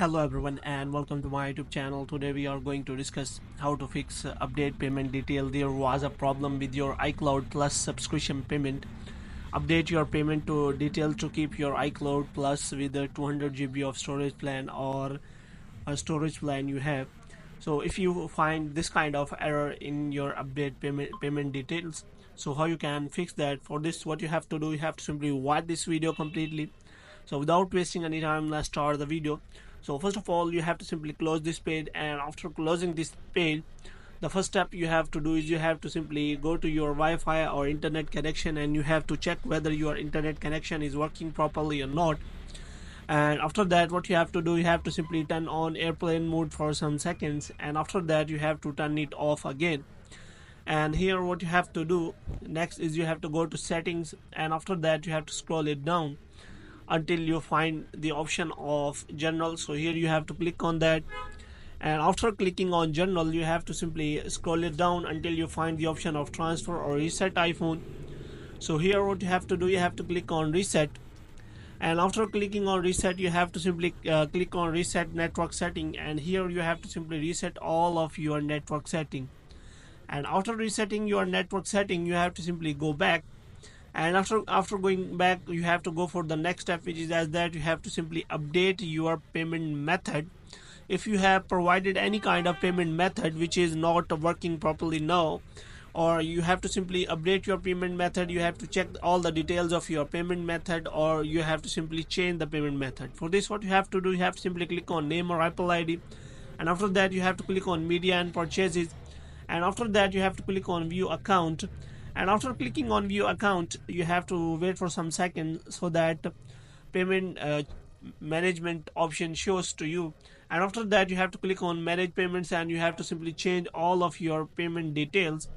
Hello everyone and welcome to my YouTube channel. Today we are going to discuss how to fix update payment detail. There was a problem with your iCloud Plus subscription payment. Update your payment to detail to keep your iCloud Plus with the 200 GB of storage plan or a storage plan you have. So if you find this kind of error in your update payment details, so how you can fix that? For this, what you have to do, you have to simply watch this video completely. So without wasting any time, let's start the video. So first of all, you have to simply close this page, and after closing this page, the first step you have to do is you have to simply go to your Wi-Fi or internet connection, and you have to check whether your internet connection is working properly or not. And after that, what you have to do, you have to simply turn on airplane mode for some seconds, and after that you have to turn it off again. And here what you have to do next is you have to go to settings, and after that you have to scroll it down until you find the option of general. So here you have to click on that, and after clicking on general you have to simply scroll it down until you find the option of transfer or reset iPhone. So here what you have to do, you have to click on reset, and after clicking on reset you have to simply click on reset network setting, and here you have to simply reset all of your network setting. And after resetting your network setting you have to simply go back, and after going back you have to go for the next step, which is as that you have to simply update your payment method. If you have provided any kind of payment method which is not working properly now, or you have to simply update your payment method, you have to check all the details of your payment method, or you have to simply change the payment method. For this, what you have to do, you have to simply click on name or Apple ID, and after that you have to click on media and purchases, and after that you have to click on view account. And after clicking on view account you have to wait for some seconds so that payment management option shows to you, and after that you have to click on manage payments, and you have to simply change all of your payment details.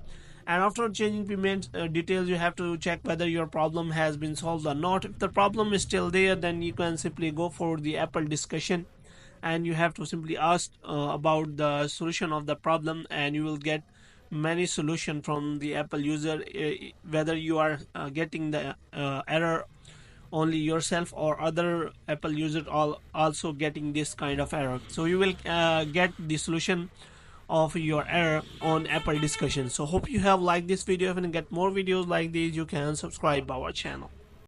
And after changing payment details, you have to check whether your problem has been solved or not. If the problem is still there, then you can simply go for the Apple discussion, and you have to simply ask about the solution of the problem, and you will get many solution from the Apple user, whether you are getting the error only yourself or other Apple users also getting this kind of error. So you will get the solution of your error on Apple discussion. So hope you have liked this video. If you get more videos like these, you can subscribe our channel.